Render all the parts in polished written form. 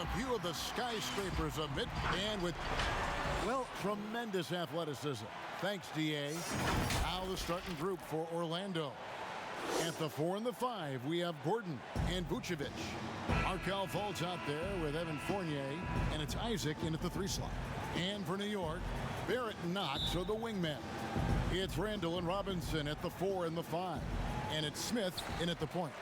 a view of the skyscrapers amid and with, well, tremendous athleticism. Thanks, D.A. Now the starting group for Orlando. At the 4 and the 5, we have Gordon and Vucevic. Markelle Fultz out there with Evan Fournier, and it's Isaac in at the 3 slot. And for New York, Barrett and Knox are the wingmen. It's Randall and Robinson at the 4 and the 5. And it's Smith in at the point.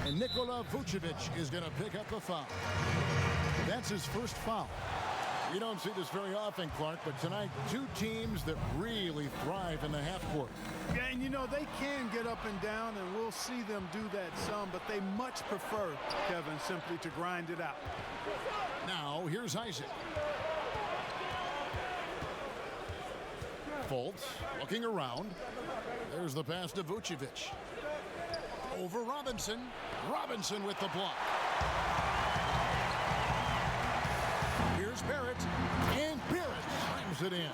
And Nikola Vucevic is going to pick up the foul. That's his first foul. You don't see this very often, Clark, but tonight, 2 teams that really thrive in the half court. Yeah, and you know, they can get up and down, and we'll see them do that some, but they much prefer, Kevin, simply to grind it out. Now, here's Isaac. Fultz looking around. There's the pass to Vucevic. Over Robinson. Robinson with the block. Here's Barrett. And Barrett slams it in.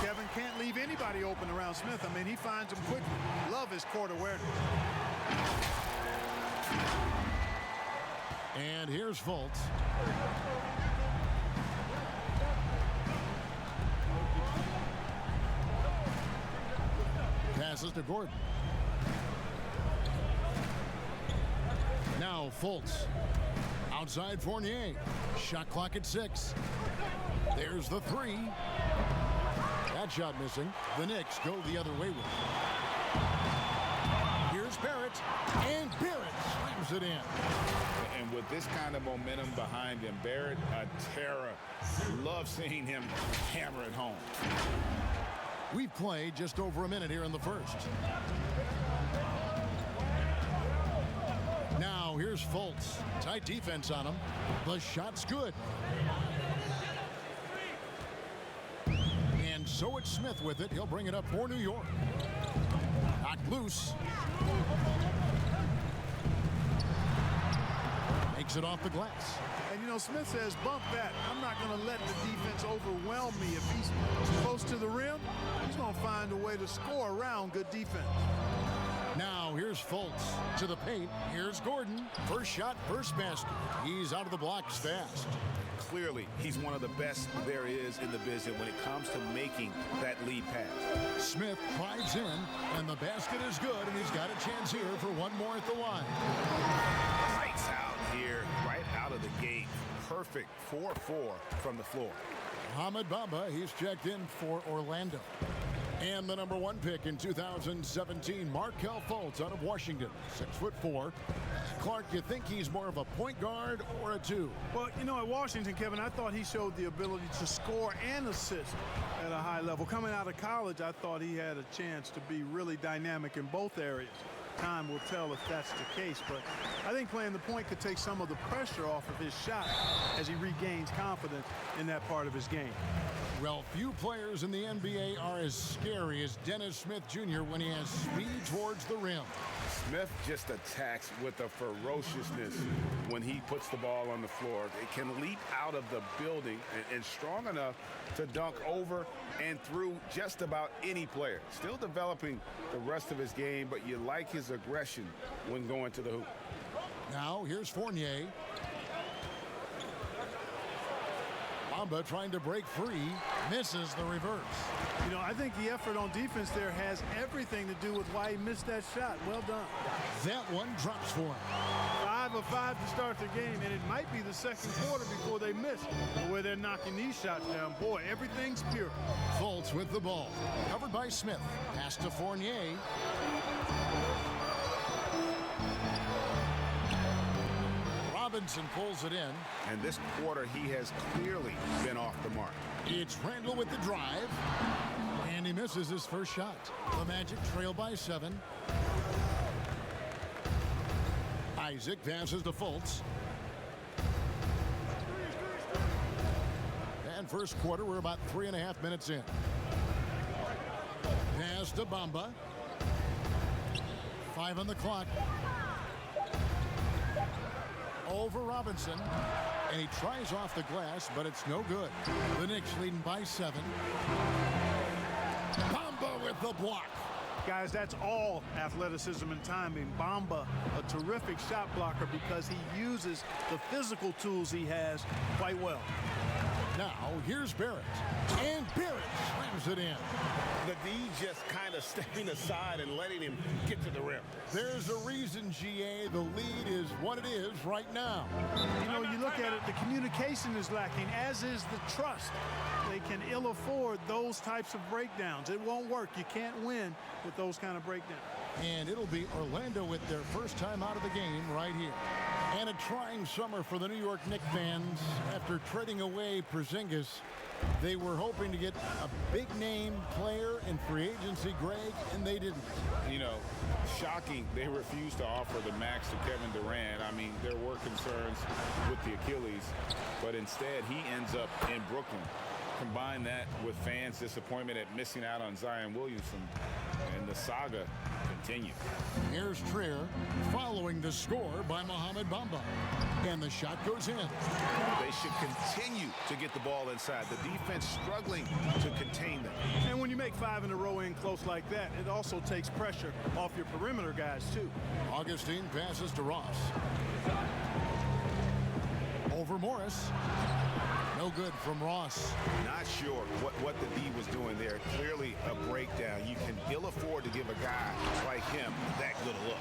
Kevin can't leave anybody open around Smith. I mean, he finds them quickly. Love his court awareness. And here's Fultz. Passes to Gordon. Now Fultz. Outside Fournier. Shot clock at 6. There's the 3. That shot missing. The Knicks go the other way with it. Here's Barrett. And Barrett slams it in. And with this kind of momentum behind him, Barrett, a terror. Love seeing him hammer it home. We've played just over a minute here in the first. Now here's Fultz. Tight defense on him. The shot's good. And so it's Smith with it. He'll bring it up for New York. Knocked loose. Makes it off the glass. And, you know, Smith says, bump that. I'm not going to let the defense overwhelm me. If he's close to the rim, he's going to find a way to score around good defense. Now here's Fultz to the paint. Here's Gordon. First shot, first basket. He's out of the blocks fast. Clearly, he's one of the best there is in the business when it comes to making that lead pass. Smith drives in, and the basket is good, and he's got a chance here for one more at the line. Lights out here, right out of the gate. Perfect 4-4 from the floor. Mohamed Bamba, he's checked in for Orlando. And the number 1 pick in 2017, Markelle Fultz out of Washington, 6'4". Clark, you think he's more of a point guard or a 2? Well, you know, at Washington, Kevin, I thought he showed the ability to score and assist at a high level. Coming out of college, I thought he had a chance to be really dynamic in both areas. Time will tell if that's the case, but I think playing the point could take some of the pressure off of his shot as he regains confidence in that part of his game. Well, few players in the NBA are as scary as Dennis Smith Jr. when he has speed towards the rim. Smith just attacks with a ferociousness when he puts the ball on the floor. It can leap out of the building and strong enough to dunk over and through just about any player. Still developing the rest of his game, but you like his aggression when going to the hoop. Now here's Fournier. Bamba trying to break free, misses the reverse. You know, I think the effort on defense there has everything to do with why he missed that shot. Well done. That one drops for him. 5 of 5 to start the game, and it might be the second quarter before they miss the way they're knocking these shots down. Boy, everything's pure. Fultz with the ball. Covered by Smith. Pass to Fournier. Robinson pulls it in. And this quarter, he has clearly been off the mark. It's Randall with the drive. And he misses his first shot. The Magic trail by 7. Isaac passes to Fultz. And first quarter, we're about 3.5 minutes in. Pass to Bamba. 5 on the clock. Over Robinson. And he tries off the glass, but it's no good. The Knicks leading by 7. Bamba with the block. Guys, that's all athleticism and timing. Bamba, a terrific shot blocker because he uses the physical tools he has quite well. Now, here's Barrett. And Barrett slams it in. The D just kind of stepping aside and letting him get to the rim. There's a reason, GA, the lead is what it is right now. You know, you look at it, the communication is lacking, as is the trust. They can ill afford those types of breakdowns. It won't work. You can't win with those kind of breakdowns. And it'll be Orlando with their first time out of the game right here. And a trying summer for the New York Knicks fans after trading away Porzingis. They were hoping to get a big-name player in free agency, Greg, and they didn't. You know, shocking they refused to offer the max to Kevin Durant. I mean, there were concerns with the Achilles, but instead he ends up in Brooklyn. Combine that with fans' disappointment at missing out on Zion Williamson, and the saga continues. Here's Trier following the score by Mohamed Bamba. And the shot goes in. They should continue to get the ball inside. The defense struggling to contain them. And when you make 5 in a row in close like that, it also takes pressure off your perimeter guys, too. Augustine passes to Ross. Over Morris. No good from Ross. Not sure what the D was doing there. Clearly a breakdown. You can ill afford to give a guy like him that good a look.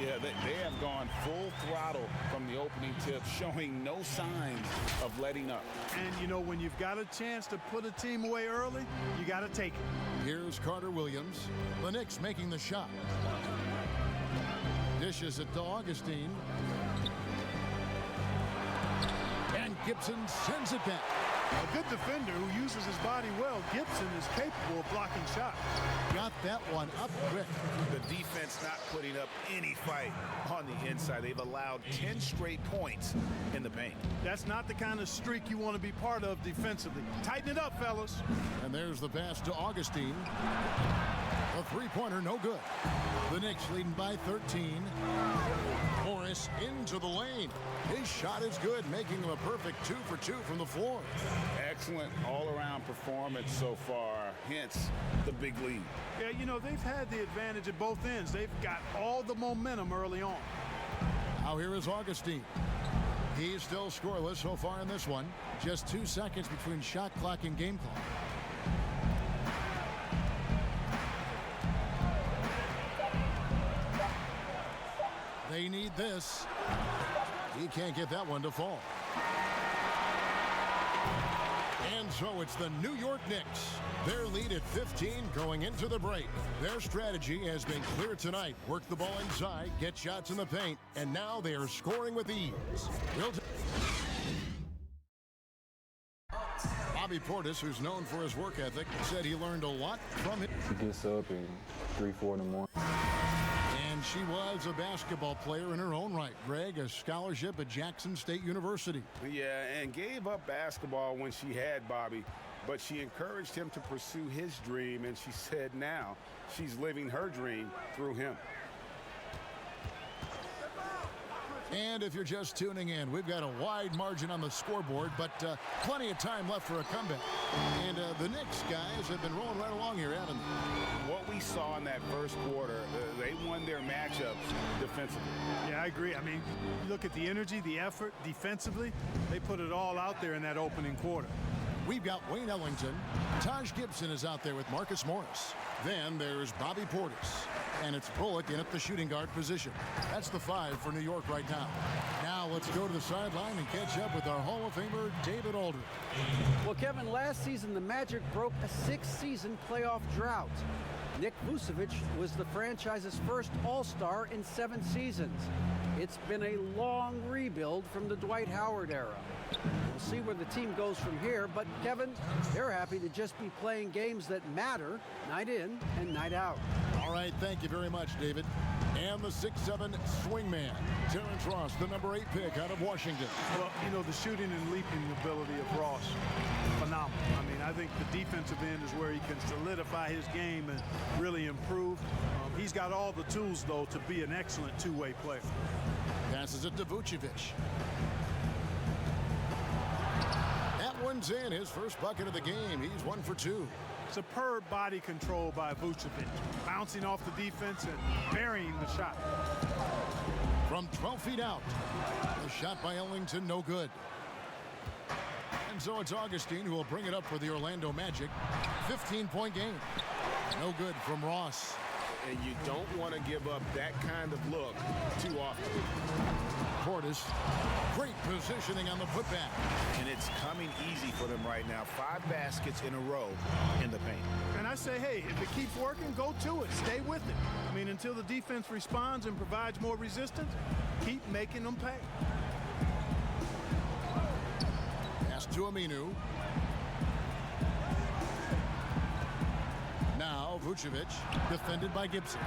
Yeah, they have gone full throttle from the opening tip, showing no signs of letting up. And, you know, when you've got a chance to put a team away early, you got to take it. Here's Carter Williams. The Knicks making the shot. Dishes it to Augustine. And Gibson sends it back. A good defender who uses his body well. Gibson is capable of blocking shots. Got that one up quick. The defense not putting up any fight on the inside. They've allowed 10 straight points in the paint. That's not the kind of streak you want to be part of defensively. Tighten it up, fellas. And there's the pass to Augustine. A three-pointer, no good. The Knicks leading by 13. Morris into the lane. His shot is good, making him a perfect 2 for 2 from the floor. Excellent all-around performance so far, hence the big lead. Yeah, you know, they've had the advantage at both ends. They've got all the momentum early on. Now here is Augustine. He's still scoreless so far in this one. Just 2 seconds between shot clock and game clock. They need this. He can't get that one to fall. And so it's the New York Knicks. Their lead at 15 going into the break. Their strategy has been clear tonight. Work the ball inside, get shots in the paint, and now they are scoring with ease. Bobby Portis, who's known for his work ethic, said he learned a lot from it. He gets up at 3, 4 in the morning. And she was a basketball player in her own right. Greg, a scholarship at Jackson State University. Yeah, and gave up basketball when she had Bobby, but she encouraged him to pursue his dream, and she said now she's living her dream through him. And if you're just tuning in, we've got a wide margin on the scoreboard, but plenty of time left for a comeback. And the Knicks guys have been rolling right along here, haven't they? What we saw in that first quarter, they won their matchups defensively. Yeah, I agree. I mean, you look at the energy, the effort defensively, they put it all out there in that opening quarter. We've got Wayne Ellington. Taj Gibson is out there with Marcus Morris. Then there's Bobby Portis. And it's Bullock in at the shooting guard position. That's the 5 for New York right now. Now let's go to the sideline and catch up with our Hall of Famer, David Aldridge. Well, Kevin, last season the Magic broke a 6-season playoff drought. Nick Vucevic was the franchise's first All-Star in 7 seasons. It's been a long rebuild from the Dwight Howard era. We'll see where the team goes from here, but Kevin, they're happy to just be playing games that matter night in and night out. All right, thank you very much, David. And the 6'7" swingman, Terrence Ross, the number 8 pick out of Washington. Well, you know, the shooting and leaping ability of Ross, phenomenal. I mean, I think the defensive end is where he can solidify his game and really improve. He's got all the tools, though, to be an excellent two-way player. Passes it to Vucevic. That one's in, his first bucket of the game. He's 1 for 2. Superb body control by Vucevic, bouncing off the defense and burying the shot. From 12 feet out, the shot by Ellington, no good. And so it's Augustine who will bring it up for the Orlando Magic. 15-point game. No good from Ross. And you don't want to give up that kind of look too often. Portis, great positioning on the putback. And it's coming easy for them right now. 5 baskets in a row in the paint. And I say, hey, if it keeps working, go to it. Stay with it. I mean, until the defense responds and provides more resistance, keep making them pay. Pass to Aminu. Now Vucevic, defended by Gibson.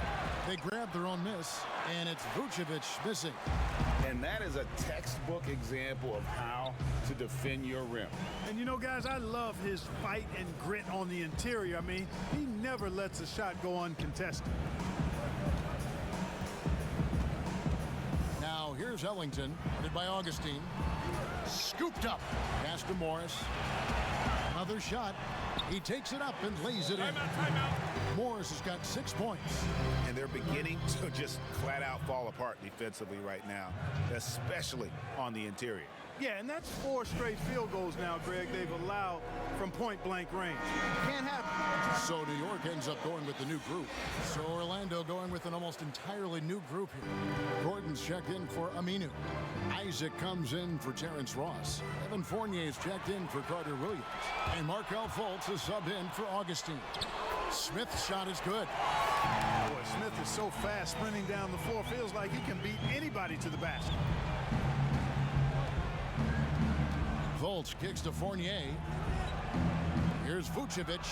They grab their own miss, and it's Vucevic missing. And that is a textbook example of how to defend your rim. And you know, guys, I love his fight and grit on the interior. I mean, he never lets a shot go uncontested. Now here's Ellington, headed by Augustine. Scooped up. Pass to Morris. Another shot. He takes it up and lays it in. Timeout. Morris has got 6 points. And they're beginning to just flat out fall apart defensively right now, especially on the interior. Yeah, and that's 4 straight field goals now, Greg, they've allowed from point-blank range. Can't happen. So New York ends up going with the new group. So Orlando going with an almost entirely new group here. Gordon's checked in for Aminu. Isaac comes in for Terrence Ross. Evan Fournier's checked in for Carter Williams. And Markelle Fultz is subbed in for Augustine. Smith's shot is good. Boy, Smith is so fast sprinting down the floor. Feels like he can beat anybody to the basket. Fultz kicks to Fournier. Here's Vucevic.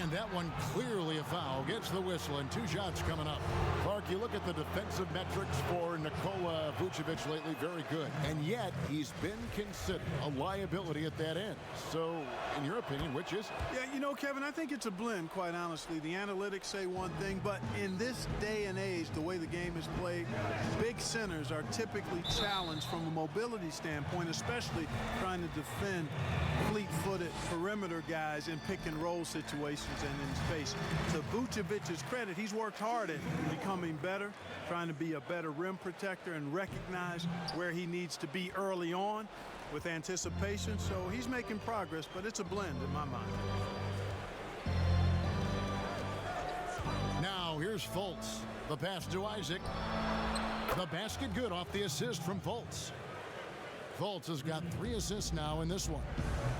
And that one clearly a foul. Gets the whistle and 2 shots coming up. Clark, you look at the defensive metrics for Nikola Vucevic lately, very good. And yet, he's been considered a liability at that end. So, in your opinion, which is it? Yeah, you know, Kevin, I think it's a blend, quite honestly. The analytics say one thing, but in this day and age, the way the game is played, big centers are typically challenged from a mobility standpoint, especially trying to defend fleet-footed perimeter guys in pick-and-roll situations and in space. To Vucevic's credit, he's worked hard at becoming better, trying to be a better rim protector and recognize where he needs to be early on with anticipation. So he's making progress, but it's a blend in my mind. Now, here's Fultz. The pass to Isaac. The basket good off the assist from Fultz. Fultz has got 3 assists now in this one.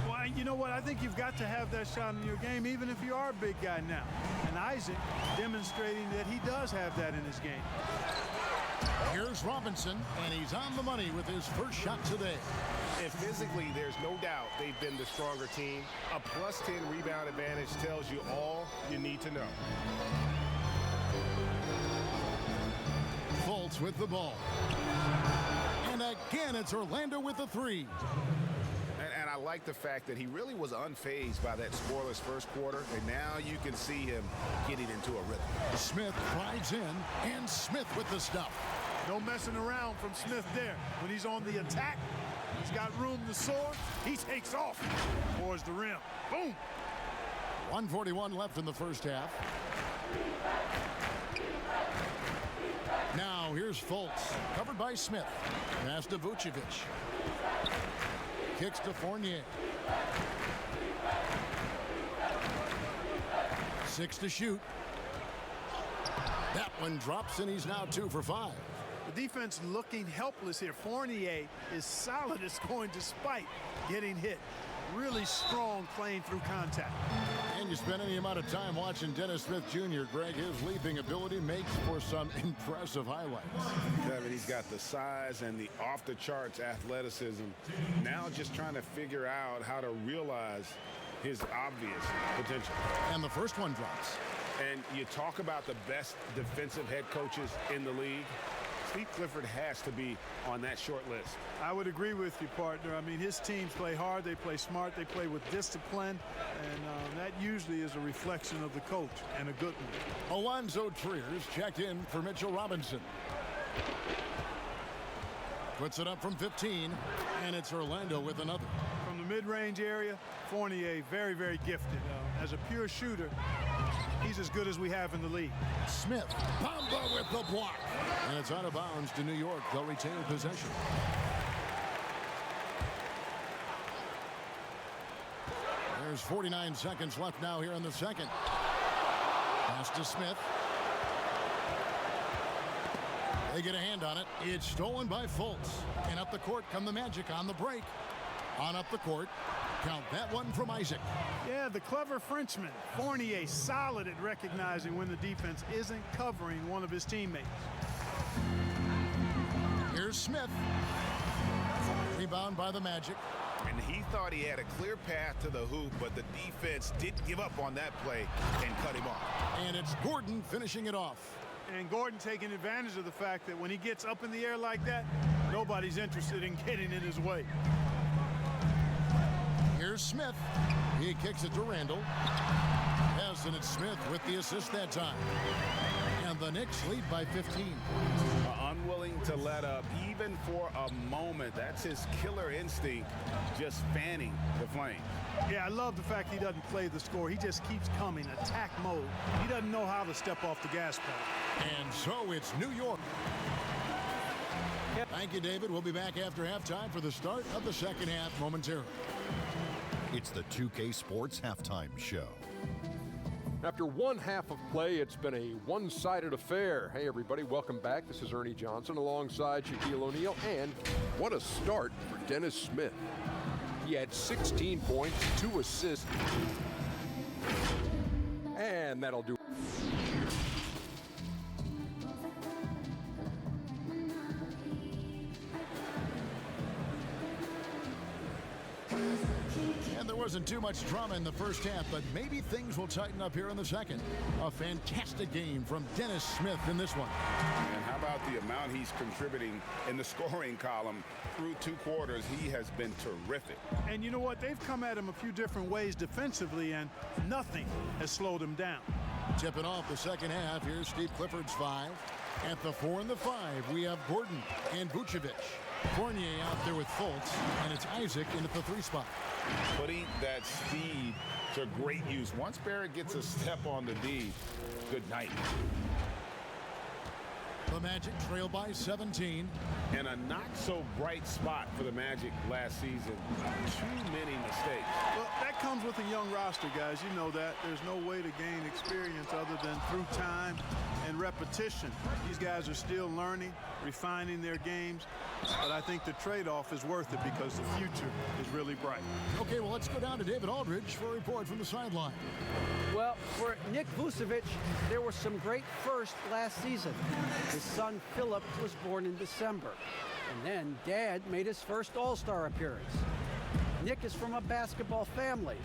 Well, you know what? I think you've got to have that shot in your game, even if you are a big guy now. And Isaac demonstrating that he does have that in his game. Here's Robinson, and he's on the money with his first shot today. And physically, there's no doubt they've been the stronger team. A +10 rebound advantage tells you all you need to know. Fultz with the ball. And again, it's Orlando with the 3. And I like the fact that he really was unfazed by that scoreless first quarter, and now you can see him getting into a rhythm. Smith drives in, and Smith with the stuff. No messing around from Smith there. When he's on the attack, he's got room to soar. He takes off towards the rim. Boom. 1:41 left in the first half. Now here's Fultz, covered by Smith. Pass to Vucevic. Kicks to Fournier. 6 to shoot. That one drops, and he's now 2 for 5. The defense looking helpless here. Fournier is solid as going despite getting hit. Really strong playing through contact. And you spend any amount of time watching Dennis Smith Jr., Greg, his leaping ability makes for some impressive highlights. Kevin, he's got the size and the off-the-charts athleticism. Now just trying to figure out how to realize his obvious potential. And the first one drops. And you talk about the best defensive head coaches in the league. Steve Clifford has to be on that short list. I would agree with you, partner. I mean, his teams play hard, they play smart, they play with discipline, and that usually is a reflection of the coach, and a good one. Alonzo Trier's checked in for Mitchell Robinson. Puts it up from 15, and it's Orlando with another. From the mid-range area, Fournier, very, very gifted. as a pure shooter, he's as good as we have in the league. Smith, Bamba with the block. And it's out of bounds to New York. They'll retain possession. There's 49 seconds left now here in the second. Pass to Smith. They get a hand on it. It's stolen by Fultz. And up the court come the Magic on the break. On up the court. Count that one from Isaac. Yeah, the clever Frenchman, Fournier, solid at recognizing when the defense isn't covering one of his teammates. Here's Smith. Rebound by the Magic. And he thought he had a clear path to the hoop, but the defense did give up on that play and cut him off. And it's Gordon finishing it off. And Gordon taking advantage of the fact that when he gets up in the air like that, nobody's interested in getting in his way. Here's Smith. He kicks it to Randall. Yes, and it's Smith with the assist that time. And the Knicks lead by 15. Unwilling to let up even for a moment. That's his killer instinct, just fanning the flame. Yeah, I love the fact he doesn't play the score. He just keeps coming, attack mode. He doesn't know how to step off the gas pedal. And so it's New York. Thank you, David. We'll be back after halftime for the start of the second half momentarily. It's the 2K Sports Halftime Show. After one half of play, it's been a one-sided affair. Hey, everybody, welcome back. This is Ernie Johnson alongside Shaquille O'Neal. And what a start for Dennis Smith. He had 16 points, 2 assists. And that'll do. And there wasn't too much drama in the first half, but maybe things will tighten up here in the second. A fantastic game from Dennis Smith in this one. And how about the amount he's contributing in the scoring column through 2 quarters? He has been terrific. And you know what? They've come at him a few different ways defensively, and nothing has slowed him down. Tipping off the second half, here's Steve Clifford's 5. At the 4 and the 5, we have Gordon and Vucevic. Fournier out there with Fultz, and it's Isaac in at the 3 spot. Putting that speed to great use. Once Barrett gets a step on the D, good night. The Magic trail by 17. And a not-so-bright spot for the Magic last season. Too many mistakes. Well, that comes with a young roster, guys. You know that. There's no way to gain experience other than through time and repetition. These guys are still learning, refining their games. But I think the trade-off is worth it because the future is really bright. Okay, well, let's go down to David Aldridge for a report from the sideline. Well, for Nick Vucevic, there were some great firsts last season. His son, Philip, was born in December. And then Dad made his first All-Star appearance. Nick is from a basketball family.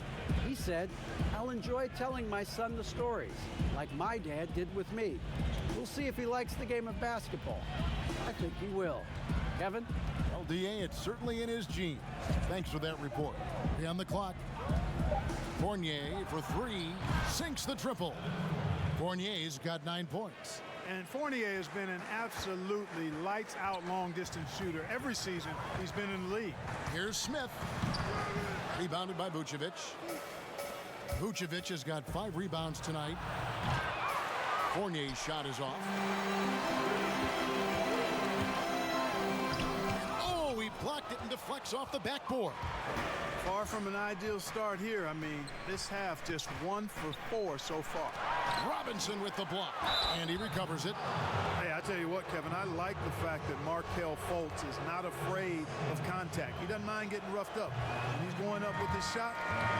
He said, "I'll enjoy telling my son the stories, like my dad did with me. We'll see if he likes the game of basketball. I think he will." Kevin? Well, DA, it's certainly in his genes. Thanks for that report. On the clock. Fournier for 3, sinks the triple. Fournier's got 9 points. And Fournier has been an absolutely lights-out long-distance shooter every season he's been in the league. Here's Smith. Rebounded by Vucevic. Vucevic has got 5 rebounds tonight. Fournier's shot is off. Oh, he blocked it and deflects off the backboard. Far from an ideal start here. I mean, this half just 1 for 4 so far. Robinson with the block, and he recovers it. Hey, I tell you what, Kevin, I like the fact that Markelle Fultz is not afraid of contact. He doesn't mind getting roughed up. When he's going up with his shot,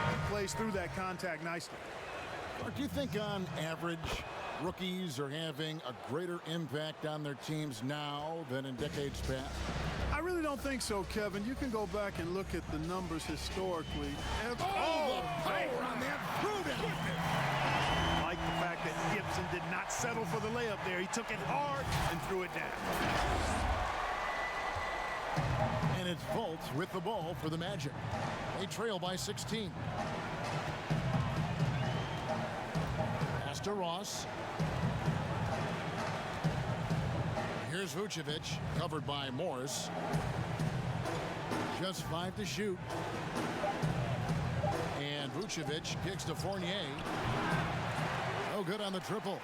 he plays through that contact nicely. Mark, do you think on average rookies are having a greater impact on their teams now than in decades past? I really don't think so, Kevin. You can go back and look at the numbers historically. The power on that threw down. I like the fact that Gibson did not settle for the layup there. He took it hard and threw it down. And it's Fultz with the ball for the Magic. They trail by 16. Pass to Ross. Here's Vucevic, covered by Morris. Just 5 to shoot. And Vucevic kicks to Fournier. No good on the triple.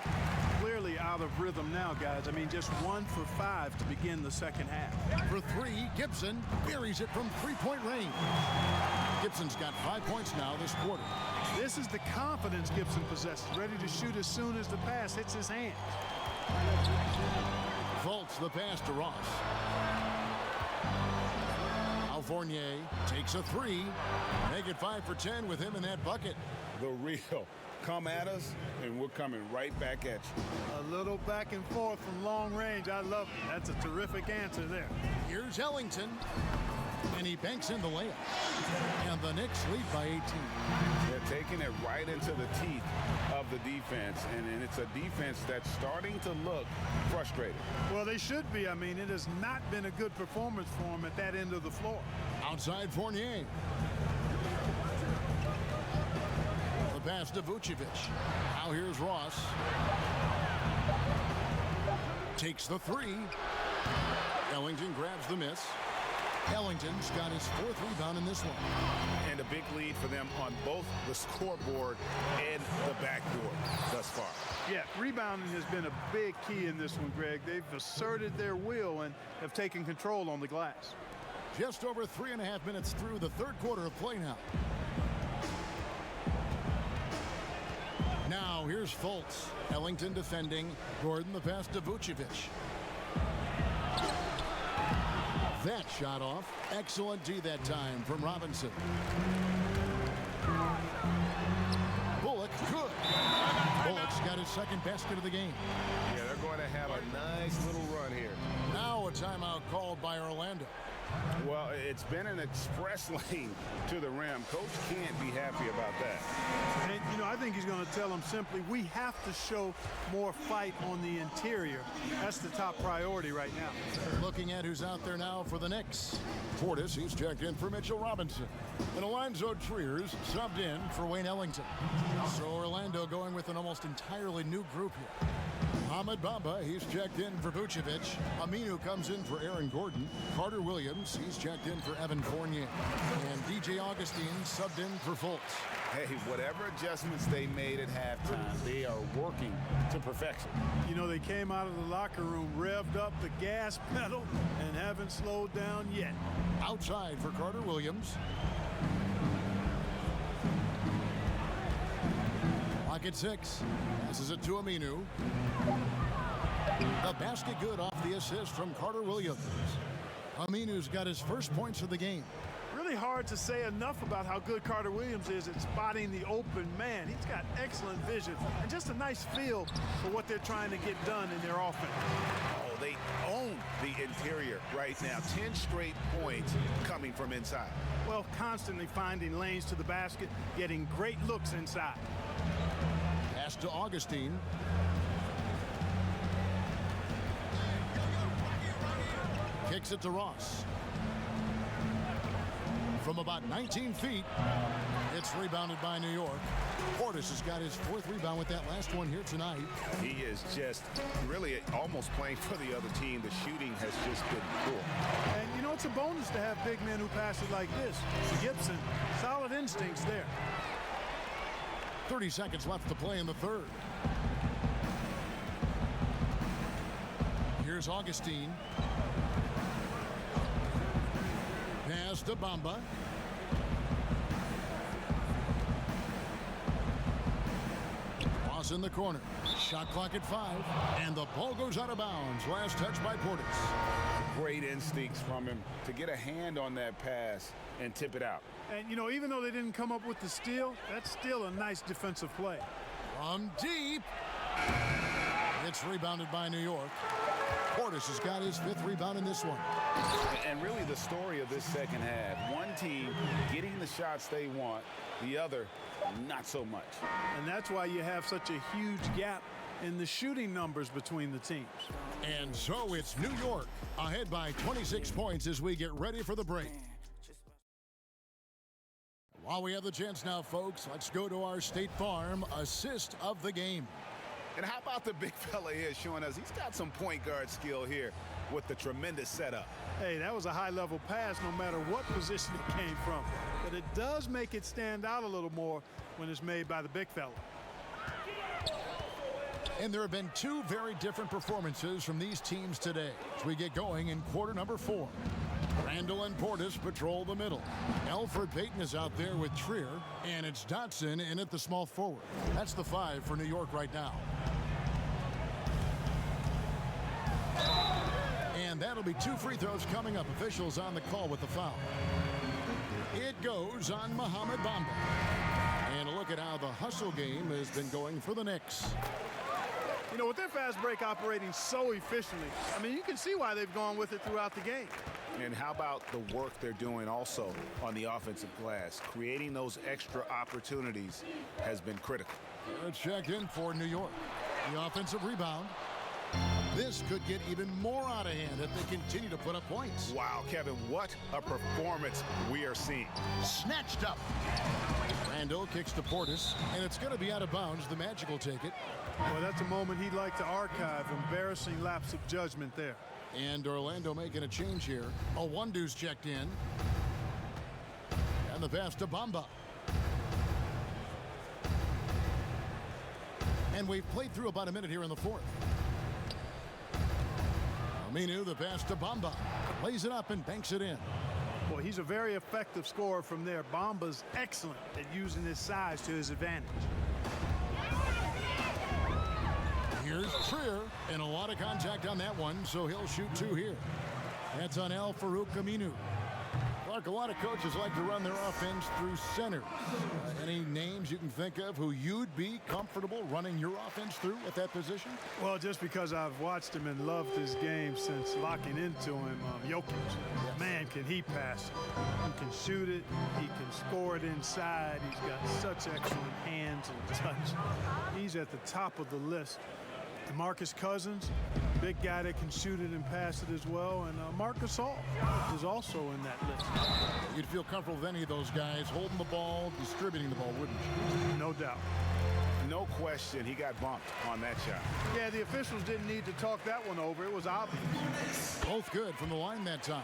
Clearly out of rhythm now, guys. I mean, just 1 for 5 to begin the second half. For three, Gibson buries it from three-point range. Gibson's got 5 points now this quarter. This is the confidence Gibson possesses, ready to shoot as soon as the pass hits his hands. Fultz the pass to Ross. Now Fournier takes a three. Make it 5 for 10 with him in that bucket. The real. Come at us, and we're coming right back at you. A little back and forth from long range. I love it. That's a terrific answer there. Here's Ellington, and he banks in the layup. And the Knicks lead by 18. They're taking it right into the teeth of the defense, and it's a defense that's starting to look frustrated. Well, they should be. I mean, it has not been a good performance for them at that end of the floor. Outside Fournier. The pass to Vucevic. Now here's Ross. Takes the three. Ellington grabs the miss. Ellington's got his 4th rebound in this one. And a big lead for them on both the scoreboard and the backboard thus far. Yeah, rebounding has been a big key in this one, Greg. They've asserted their will and have taken control on the glass. Just over 3.5 minutes through the third quarter of play now. Now here's Fultz. Ellington defending. Gordon the pass to Vucevic. That shot off. Excellent D that time from Robinson. Bullock good. Bullock's got his 2nd basket of the game. Yeah, they're going to have a nice little run here. Now a timeout called by Orlando. Well, it's been an express lane to the rim. Coach can't be happy about that. And, you know, I think he's going to tell them simply, we have to show more fight on the interior. That's the top priority right now. Looking at who's out there now for the Knicks. Portis, he's checked in for Mitchell Robinson. And Alonzo Triers subbed in for Wayne Ellington. So Orlando going with an almost entirely new group here. Ahmed Bamba, he's checked in for Vucevic. Aminu comes in for Aaron Gordon. Carter Williams, he's checked in for Evan Fournier. And DJ Augustine subbed in for Fultz. Hey, whatever adjustments they made at halftime, they are working to perfection. You know, they came out of the locker room, revved up the gas pedal, and haven't slowed down yet. Outside for Carter Williams. Lock at 6. This is it to Aminu. The basket good off the assist from Carter Williams. Aminu's got his 1st points of the game. Really hard to say enough about how good Carter Williams is at spotting the open man. He's got excellent vision and just a nice feel for what they're trying to get done in their offense. Oh, they own the interior right now. 10 straight points coming from inside. Well, constantly finding lanes to the basket, getting great looks inside. Pass to Augustine. Kicks it to Ross. From about 19 feet, it's rebounded by New York. Portis has got his 4th rebound with that last one here tonight. He is just really almost playing for the other team. The shooting has just been poor. And, you know, it's a bonus to have big men who pass it like this. Gibson, solid instincts there. 30 seconds left to play in the third. Here's Augustine. Pass to Bamba. Ross in the corner. Shot clock at 5. And the ball goes out of bounds. Last touch by Portis. Great instincts from him to get a hand on that pass and tip it out. And, you know, even though they didn't come up with the steal, that's still a nice defensive play. From deep. It's rebounded by New York. Portis has got his 5th rebound in this one. And really the story of this second half, one team getting the shots they want, the other not so much. And that's why you have such a huge gap in the shooting numbers between the teams. And so it's New York ahead by 26 points as we get ready for the break. While we have the chance now, folks, let's go to our State Farm assist of the game. And how about the big fella here showing us he's got some point guard skill here with the tremendous setup. Hey, that was a high-level pass no matter what position it came from. But it does make it stand out a little more when it's made by the big fella. And there have been two very different performances from these teams today as we get going in quarter number 4. Randall and Portis patrol the middle. Elfrid Payton is out there with Trier, and it's Dotson in at the small forward. That's the 5 for New York right now. And that'll be 2 free throws coming up. Officials on the call with the foul. It goes on Mohamed Bamba. And a look at how the hustle game has been going for the Knicks. You know, with their fast break operating so efficiently, I mean, you can see why they've gone with it throughout the game. And how about the work they're doing also on the offensive glass? Creating those extra opportunities has been critical. Let's check in for New York. The offensive rebound. This could get even more out of hand if they continue to put up points. Wow, Kevin, what a performance we are seeing. Snatched up. Randall kicks to Portis, and it's going to be out of bounds. The Magic will take it. Well, that's a moment he'd like to archive. Embarrassing lapse of judgment there. And Orlando making a change here. Owundu's checked in. And the pass to Bamba. And we've played through about a minute here in the 4th. Aminu, the pass to Bamba. Lays it up and banks it in. Well, he's a very effective scorer from there. Bamba's excellent at using his size to his advantage. Here's Trier, and a lot of contact on that one, so he'll shoot 2 here. That's on Al-Farouq Aminu. Clark, a lot of coaches like to run their offense through centers. Any names you can think of who you'd be comfortable running your offense through at that position? Well, just because I've watched him and loved his game since locking into him, Jokic. Yes. Man, can he pass. He can shoot it. He can score it inside. He's got such excellent hands and touch. He's at the top of the list. DeMarcus Cousins, big guy that can shoot it and pass it as well. And Marcus Gasol is also in that list. You'd feel comfortable with any of those guys holding the ball, distributing the ball, wouldn't you? No doubt. No question, he got bumped on that shot. Yeah, the officials didn't need to talk that one over. It was obvious. Both good from the line that time.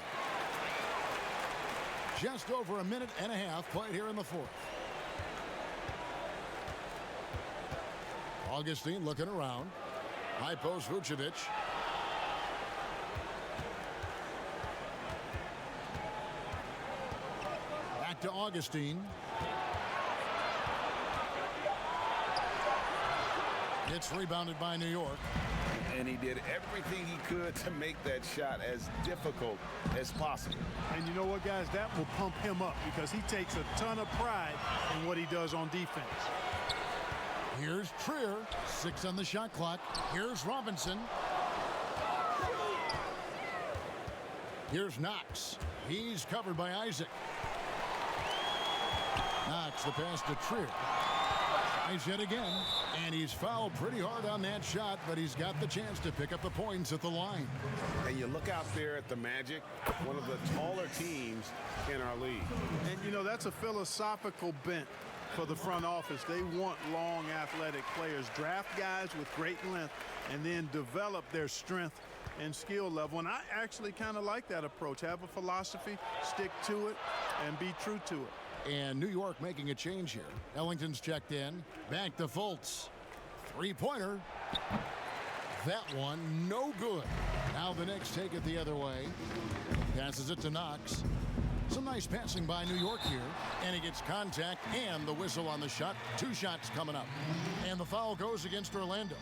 Just over a minute and a half played here in the 4th. Augustine looking around. High post Vucevic. Back to Augustine. It's rebounded by New York. And he did everything he could to make that shot as difficult as possible. And you know what, guys? That will pump him up because he takes a ton of pride in what he does on defense. Here's Trier, 6 on the shot clock. Here's Robinson. Here's Knox. He's covered by Isaac. Knox, the pass to Trier. Tries yet again, and he's fouled pretty hard on that shot, but he's got the chance to pick up the points at the line. And you look out there at the Magic, one of the taller teams in our league. And, you know, that's a philosophical bent for the front office. They want long, athletic players. Draft guys with great length and then develop their strength and skill level. And I actually kind of like that approach. Have a philosophy, stick to it, and be true to it. And New York making a change here. Ellington's checked in. Back to Fultz. Three-pointer. That one, no good. Now the Knicks take it the other way. Passes it to Knox. Some nice passing by New York here. And he gets contact and the whistle on the shot. 2 shots coming up. And the foul goes against Orlando.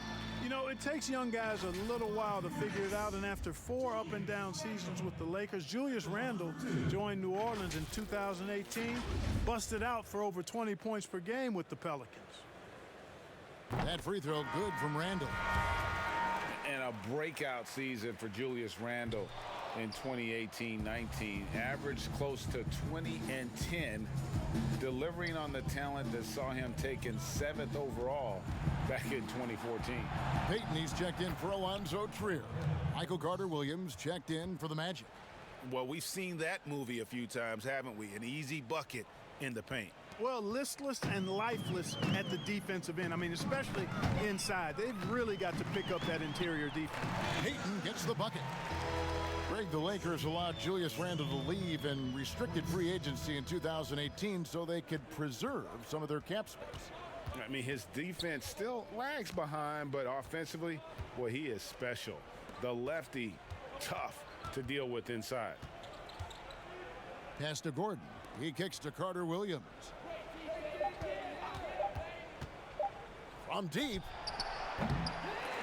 You know, it takes young guys a little while to figure it out, and after 4 up-and-down seasons with the Lakers, Julius Randle joined New Orleans in 2018, busted out for over 20 points per game with the Pelicans. That free throw good from Randle. And a breakout season for Julius Randle in 2018-19. Averaged close to 20 and 10, delivering on the talent that saw him taken 7th overall back in 2014. Payton, he's checked in for Alonzo Trier. Michael Carter-Williams checked in for the Magic. Well, we've seen that movie a few times, haven't we? An easy bucket in the paint. Well, listless and lifeless at the defensive end. I mean, especially inside. They've really got to pick up that interior defense. Payton gets the bucket. Greg, the Lakers allowed Julius Randle to leave in restricted free agency in 2018 so they could preserve some of their cap space. I mean, his defense still lags behind, but offensively, well, he is special. The lefty, tough to deal with inside. Pass to Gordon. He kicks to Carter Williams. From deep,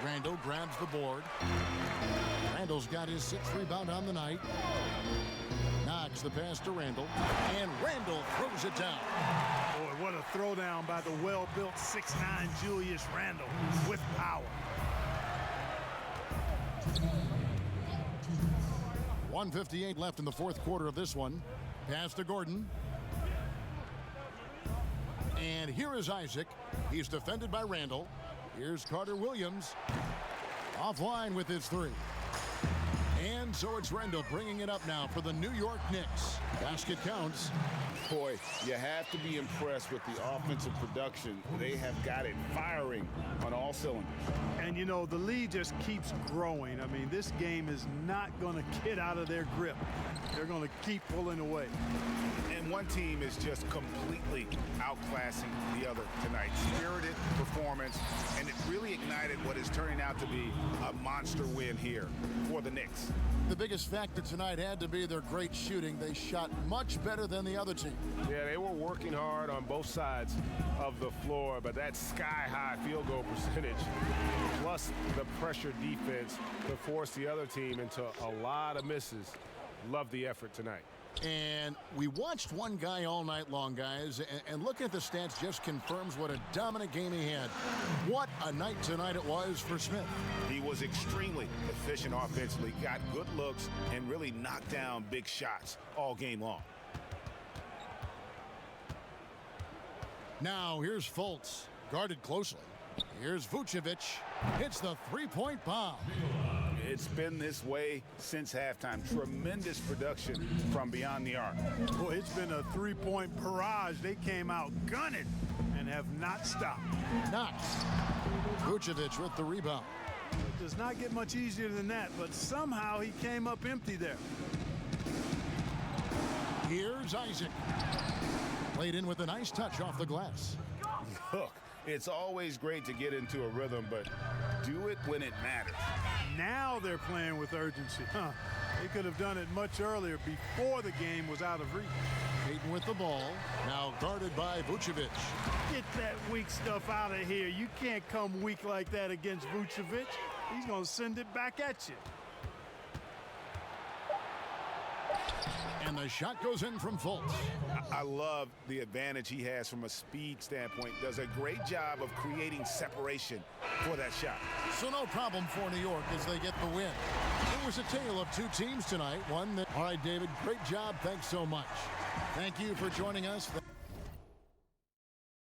Randle grabs the board. Randle's got his 6th rebound on the night. Knocks the pass to Randle, and Randle throws it down. Boy, what a throwdown by the well-built 6'9" Julius Randle with power. 1:58 left in the 4th quarter of this one. Pass to Gordon. And here is Isaac. He's defended by Randle. Here's Carter Williams. Offline with his 3. And so it's Randle bringing it up now for the New York Knicks. Basket counts. Boy, you have to be impressed with the offensive production. They have got it firing on all cylinders. And, you know, the lead just keeps growing. I mean, this game is not going to get out of their grip. They're going to keep pulling away. And one team is just completely outclassing the other tonight. Spirited performance, and it really ignited what is turning out to be a monster win here for the Knicks. The biggest factor tonight had to be their great shooting. They shot much better than the other team. Yeah, they were working hard on both sides of the floor, but that sky-high field goal percentage, plus the pressure defense to force the other team into a lot of misses. Love the effort tonight. And we watched one guy all night long, guys, and looking at the stats just confirms what a dominant game he had. What a night tonight it was for Smith. He was extremely efficient offensively, got good looks, and really knocked down big shots all game long. Now here's Fultz, guarded closely. Here's Vucevic, hits the three-point bomb. It's been this way since halftime. Tremendous production from beyond the arc. Boy, it's been a three-point barrage. They came out gunning and have not stopped. Knox. Vucevic with the rebound. It does not get much easier than that, but somehow he came up empty there. Here's Isaac. Played in with a nice touch off the glass. Look, it's always great to get into a rhythm, but do it when it matters. Now they're playing with urgency. They could have done it much earlier before the game was out of reach. Payton with the ball, now guarded by Vucevic. Get that weak stuff out of here. You can't come weak like that against Vucevic. He's going to send it back at you. And the shot goes in from Fultz. I love the advantage he has from a speed standpoint. Does a great job of creating separation for that shot. So no problem for New York as they get the win. It was a tale of two teams tonight. All right, David, great job. Thanks so much. Thank you for joining us.